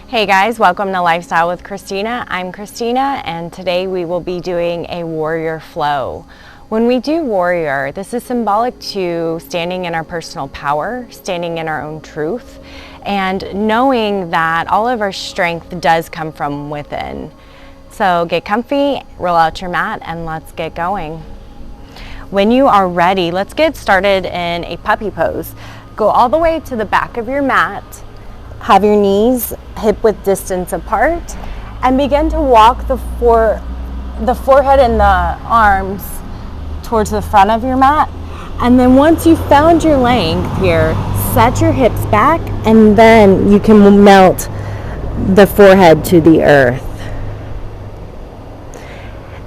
Hey guys, welcome to Lifestyle with Christina. I'm Christina, and today we will be doing a warrior flow. When we do warrior, this is symbolic to standing in our personal power, standing in our own truth, and knowing that all of our strength does come from within. So get comfy, roll out your mat, and let's get going. When you are ready, let's get started in a puppy pose. Go all the way to the back of your mat. Have your knees hip-width distance apart, and begin to walk the forehead and the arms towards the front of your mat. And then once you've found your length here, set your hips back, and then you can melt the forehead to the earth.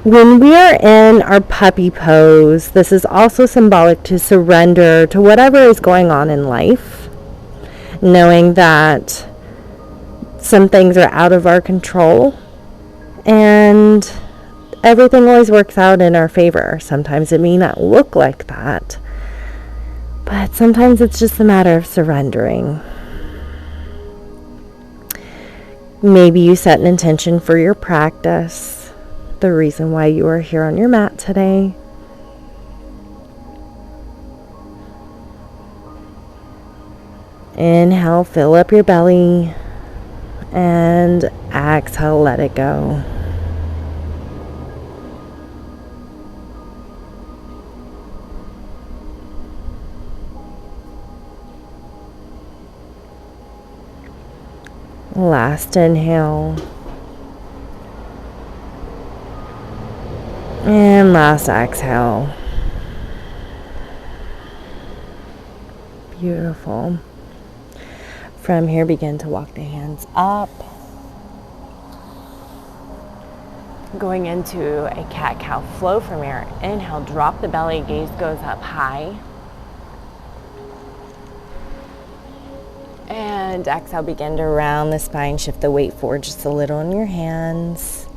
When we are in our puppy pose, this is also symbolic to surrender to whatever is going on in life, knowing that some things are out of our control and everything always works out in our favor. Sometimes it may not look like that, but sometimes it's just a matter of surrendering. Maybe you set an intention for your practice, the reason why you are here on your mat today. Inhale, fill up your belly, and exhale, let it go. Last inhale. And last exhale. Beautiful. From here, begin to walk the hands up. Going into a cat-cow flow from here. Inhale, drop the belly, gaze goes up high. And exhale, begin to round the spine, shift the weight forward just a little in your hands.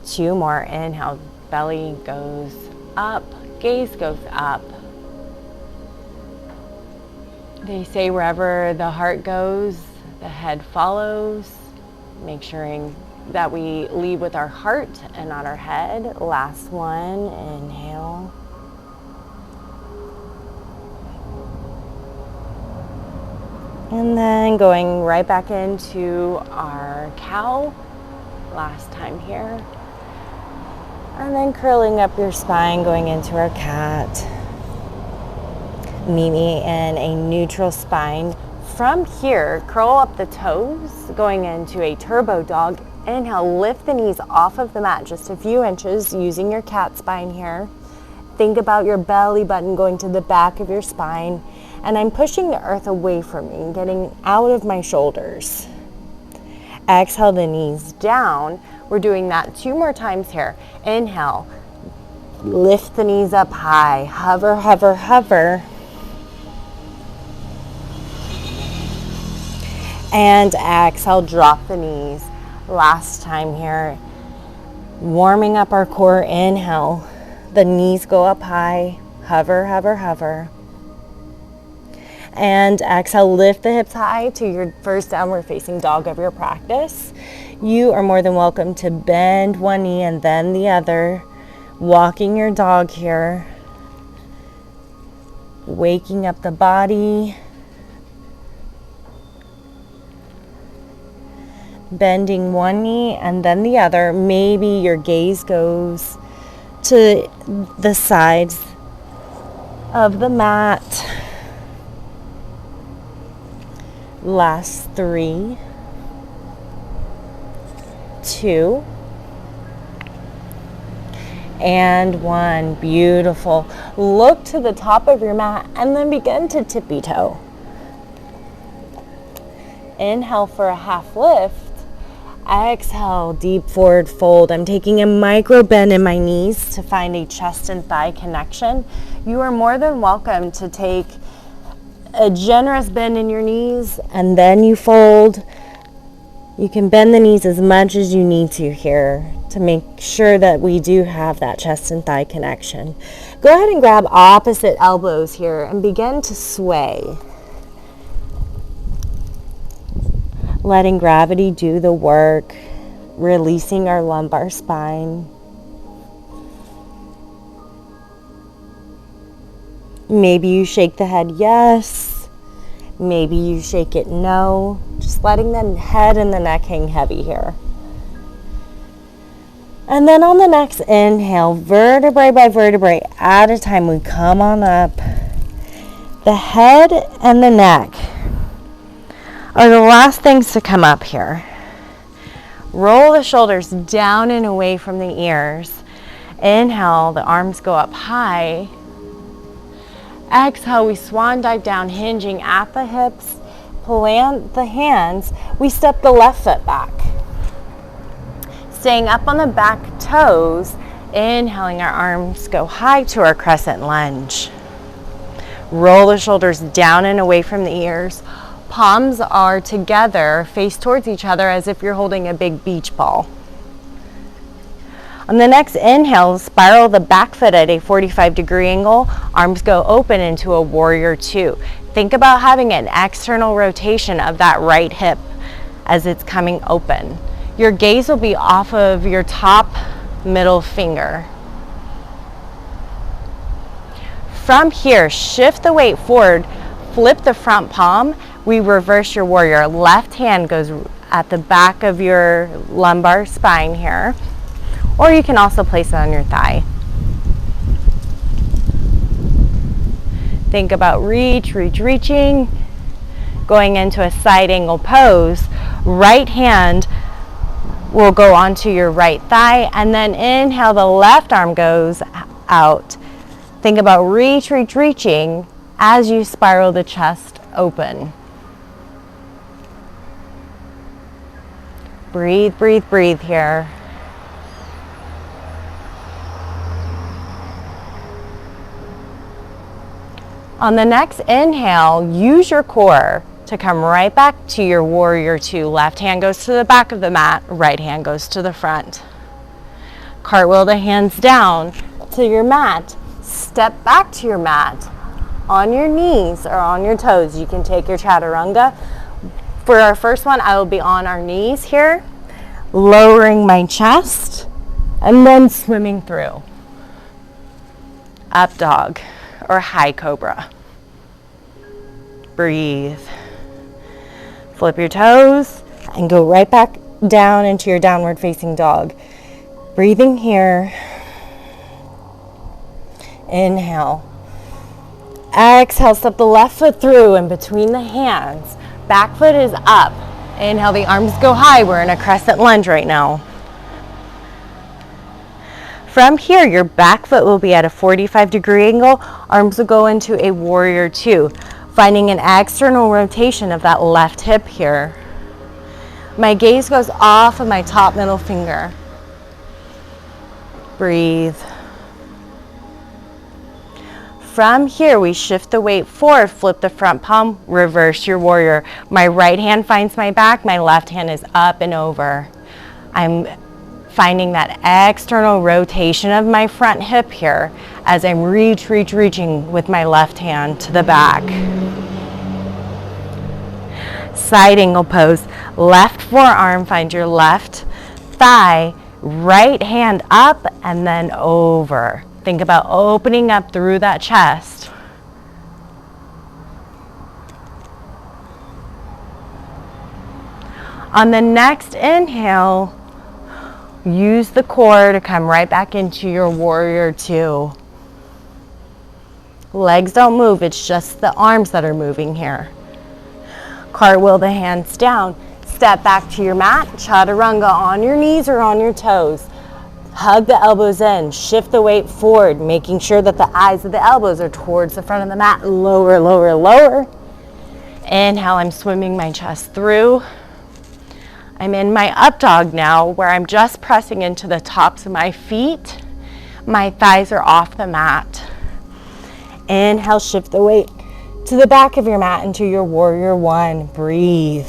2 more. Inhale, belly goes up, gaze goes up. They say wherever the heart goes, the head follows. Make sure that we lead with our heart and not our head. Last one, inhale. And then going right back into our cow. Last time here. And then curling up your spine, going into our cat. Meet me in a neutral spine. From here, curl up the toes, going into a turbo dog. Inhale, lift the knees off of the mat just a few inches using your cat spine here. Think about your belly button going to the back of your spine. And I'm pushing the earth away from me, getting out of my shoulders. Exhale the knees down. We're doing that 2 more times here. Inhale, lift the knees up high, hover, hover, hover. And exhale, drop the knees. Last time here, warming up our core. Inhale, the knees go up high, hover, hover, hover. And exhale, lift the hips high to your first downward facing dog of your practice. You are more than welcome to bend one knee and then the other, walking your dog here, waking up the body, bending one knee and then the other. Maybe your gaze goes to the sides of the mat. Last 3, 2, and 1. Beautiful. Look to the top of your mat and then begin to tippy toe. Inhale for a half lift. Exhale, deep forward fold. I'm taking a micro bend in my knees to find a chest and thigh connection. You are more than welcome to take a generous bend in your knees and then you fold. You can bend the knees as much as you need to here to make sure that we do have that chest and thigh connection. Go ahead and grab opposite elbows here and begin to sway. letting gravity do the work, releasing our lumbar spine. Maybe you shake the head yes, maybe you shake it no, just letting the head and the neck hang heavy here. And then on the next inhale, vertebrae by vertebrae at a time, we come on up. The head and the neck are the last things to come up here. Roll the shoulders down and away from the ears. Inhale, the arms go up high. Exhale, we swan dive down, hinging at the hips. Plant the hands. We step the left foot back. Staying up on the back toes, inhaling, our arms go high to our crescent lunge. Roll the shoulders down and away from the ears. Palms are together, face towards each other as if you're holding a big beach ball. On the next inhale, spiral the back foot at a 45-degree angle. Arms go open into a warrior two. Think about having an external rotation of that right hip as it's coming open. Your gaze will be off of your top middle finger. From here, shift the weight forward, flip the front palm. We reverse your warrior. Left hand goes at the back of your lumbar spine here, or you can also place it on your thigh. Think about reaching, going into a side angle pose. Right hand will go onto your right thigh, and then inhale, the left arm goes out. Think about reaching as you spiral the chest open. Breathe here. On the next inhale, use your core to come right back to your warrior two. Left hand goes to the back of the mat, right hand goes to the front. Cartwheel the hands down to your mat. Step back to your mat on your knees or on your toes. You can take your chaturanga. For our first one, I will be on our knees here, lowering my chest, and then swimming through. Up dog or high cobra. Breathe. Flip your toes and go right back down into your downward facing dog. Breathing here. Inhale. Exhale, step the left foot through and between the hands. Back foot is up. Inhale, the arms go high. We're in a crescent lunge right now. From here, your back foot will be at a 45-degree angle. Arms will go into a warrior two, finding an external rotation of that left hip here. My gaze goes off of my top middle finger. Breathe. From here, we shift the weight forward, flip the front palm, reverse your warrior. My right hand finds my back, my left hand is up and over. I'm finding that external rotation of my front hip here as I'm reaching with my left hand to the back. Side angle pose. Left forearm, find your left thigh, right hand up and then over. Think about opening up through that chest. On the next inhale, use the core to come right back into your warrior two. Legs don't move, it's just the arms that are moving here. Cartwheel the hands down. Step back to your mat, chaturanga on your knees or on your toes. Hug the elbows in, shift the weight forward, making sure that the eyes of the elbows are towards the front of the mat. Lower, lower, lower. Inhale, I'm swimming my chest through. I'm in my up dog now, where I'm just pressing into the tops of my feet. My thighs are off the mat. Inhale, shift the weight to the back of your mat into your warrior one. Breathe.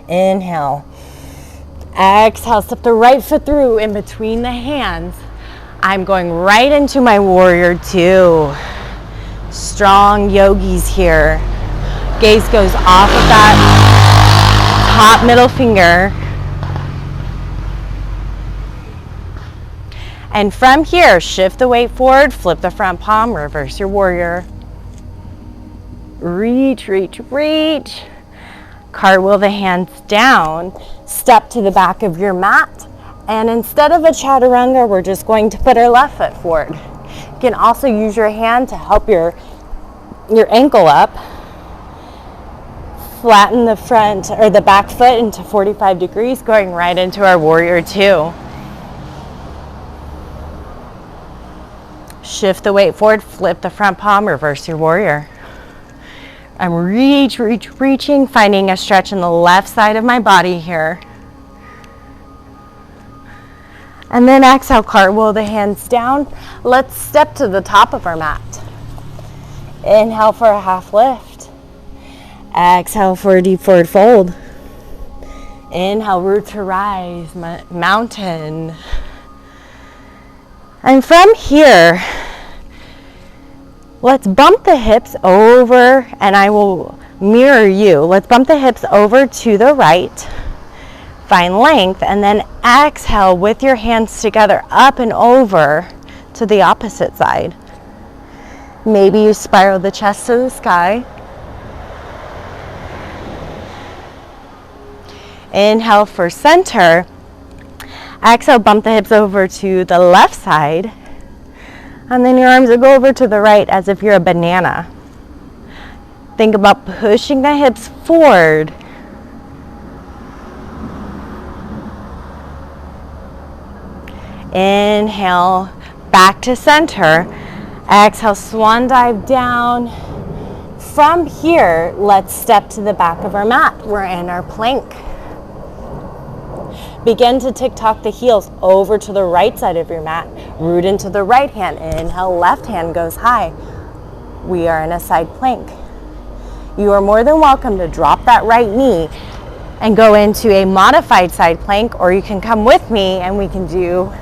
Inhale. Exhale, step the right foot through in between the hands. I'm going right into my warrior two. Strong yogis here. Gaze goes off of that top middle finger. And from here, shift the weight forward, flip the front palm, reverse your warrior. Reach, reach, reach. Cartwheel the hands down, step to the back of your mat, and instead of a chaturanga, we're just going to put our left foot forward. You can also use your hand to help your ankle up. Flatten the front or the back foot into 45 degrees, going right into our warrior two. Shift the weight forward, flip the front palm, reverse your warrior. I'm reaching, finding a stretch in the left side of my body here. And then exhale, cartwheel the hands down. Let's step to the top of our mat. Inhale for a half lift. Exhale for a deep forward fold. Inhale, root to rise, mountain. And from here, let's bump the hips over, and I will mirror you. Let's bump the hips over to the right. Find length, and then exhale with your hands together up and over to the opposite side. Maybe you spiral the chest to the sky. Inhale for center. Exhale, bump the hips over to the left side. And then your arms will go over to the right as if you're a banana. Think about pushing the hips forward. Inhale, back to center. Exhale, swan dive down. From here, let's step to the back of our mat. We're in our plank. Begin to tick-tock the heels over to the right side of your mat. Root into the right hand. Inhale, left hand goes high. We are in a side plank. You are more than welcome to drop that right knee and go into a modified side plank, or you can come with me and we can do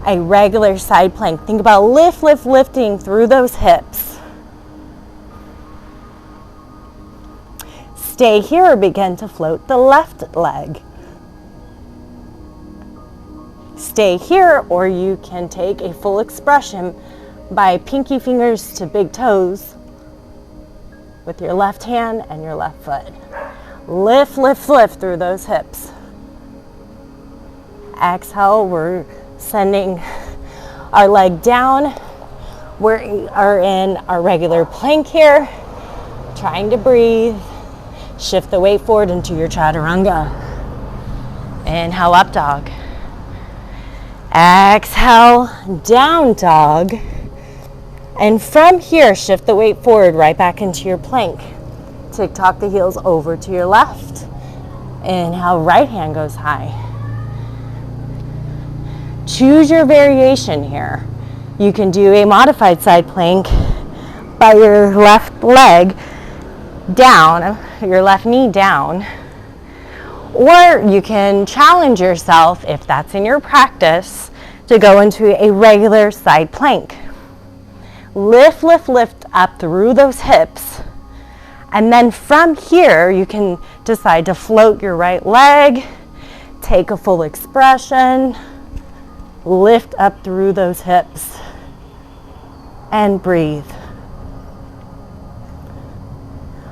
a regular side plank. Think about lifting through those hips. Stay here or begin to float the left leg. Stay here, or you can take a full expression by pinky fingers to big toes with your left hand and your left foot. Lift through those hips. Exhale, we're sending our leg down. We are in our regular plank here, trying to breathe. Shift the weight forward into your chaturanga. Inhale, up dog. Exhale, down dog. And from here, shift the weight forward right back into your plank. Tick-tock the heels over to your left. Inhale, right hand goes high. Choose your variation here. You can do a modified side plank by your left leg down, your left knee down. Or you can challenge yourself, if that's in your practice, to go into a regular side plank. Lift up through those hips. And then from here, you can decide to float your right leg, take a full expression, lift up through those hips, and breathe.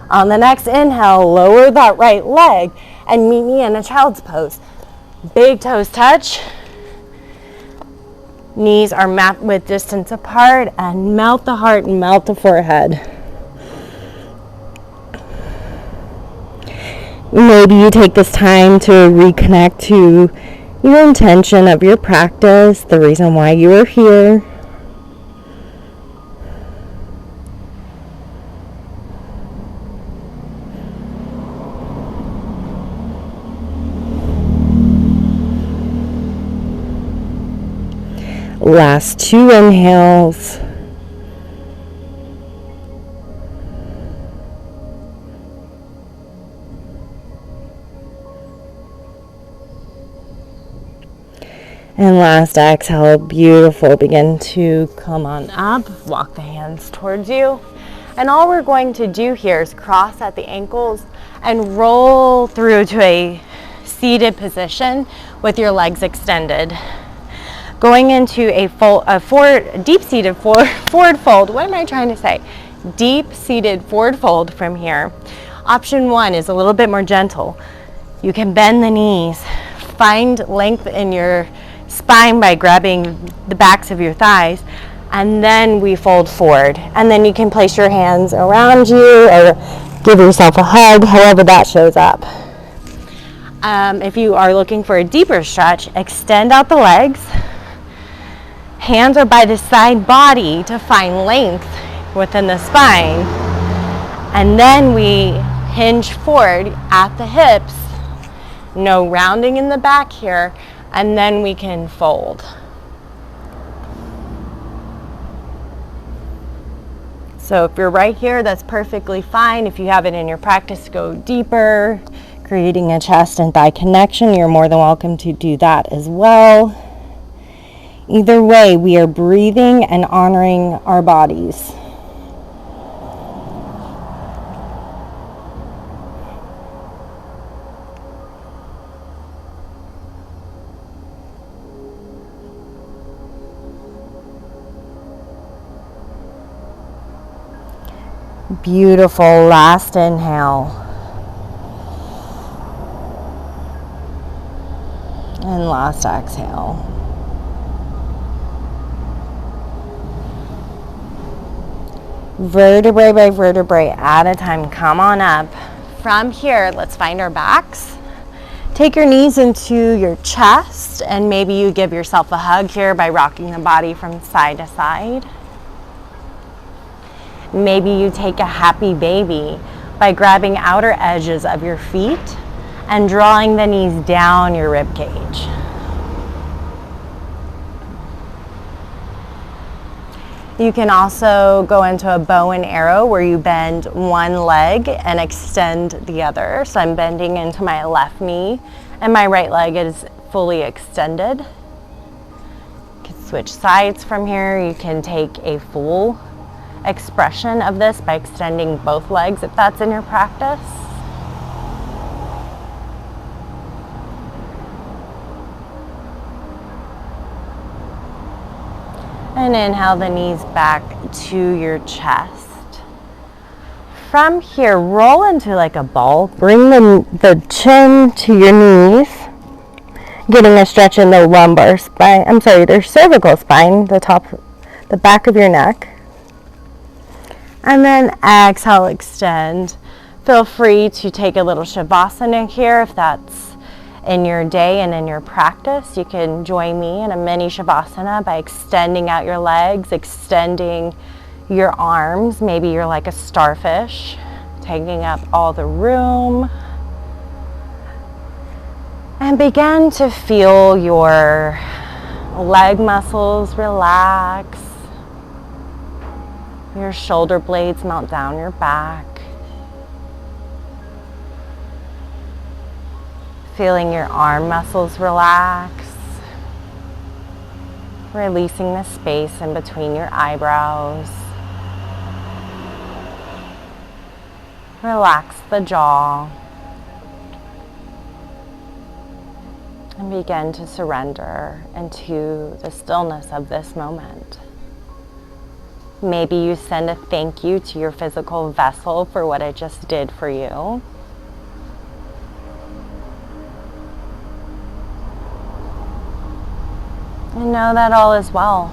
On the next inhale, lower that right leg and meet me in a child's pose. Big toes touch. Knees are mat width distance apart, and melt the heart and melt the forehead. Maybe you take this time to reconnect to your intention of your practice, the reason why you are here. Last 2 inhales. And last exhale, beautiful. Begin to come on up, walk the hands towards you. And all we're going to do here is cross at the ankles and roll through to a seated position with your legs extended. Going into a deep-seated forward fold. What am I trying to say? Deep-seated forward fold from here. Option one is a little bit more gentle. You can bend the knees, find length in your spine by grabbing the backs of your thighs, and then we fold forward. And then you can place your hands around you or give yourself a hug, however that shows up. If you are looking for a deeper stretch, extend out the legs. Hands are by the side body to find length within the spine. And then we hinge forward at the hips. No rounding in the back here. And then we can fold. So if you're right here, that's perfectly fine. If you have it in your practice, go deeper, creating a chest and thigh connection. You're more than welcome to do that as well. Either way, we are breathing and honoring our bodies. Beautiful. Last inhale. And last exhale. Vertebrae by vertebrae at a time. Come on up. From here, let's find our backs. Take your knees into your chest, and maybe you give yourself a hug here by rocking the body from side to side. Maybe you take a happy baby by grabbing outer edges of your feet and drawing the knees down your rib cage. You can also go into a bow and arrow where you bend one leg and extend the other. So I'm bending into my left knee and my right leg is fully extended. You can switch sides from here. You can take a full expression of this by extending both legs if that's in your practice. And inhale the knees back to your chest. From here, roll into like a ball. Bring the chin to your knees, getting a stretch in the lumbar spine. I'm sorry, the cervical spine, the back of your neck. And then exhale, extend. Feel free to take a little Shavasana here if that's in your day and in your practice. You can join me in a mini Shavasana by extending out your legs, extending your arms. Maybe you're like a starfish, taking up all the room. And begin to feel your leg muscles relax. Your shoulder blades melt down your back. Feeling your arm muscles relax. Releasing the space in between your eyebrows. Relax the jaw. And begin to surrender into the stillness of this moment. Maybe you send a thank you to your physical vessel for what it just did for you. And know that all is well.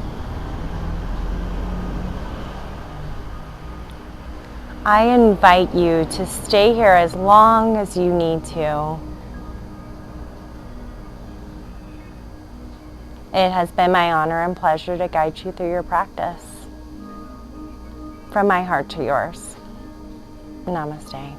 I invite you to stay here as long as you need to. It has been my honor and pleasure to guide you through your practice. From my heart to yours. Namaste.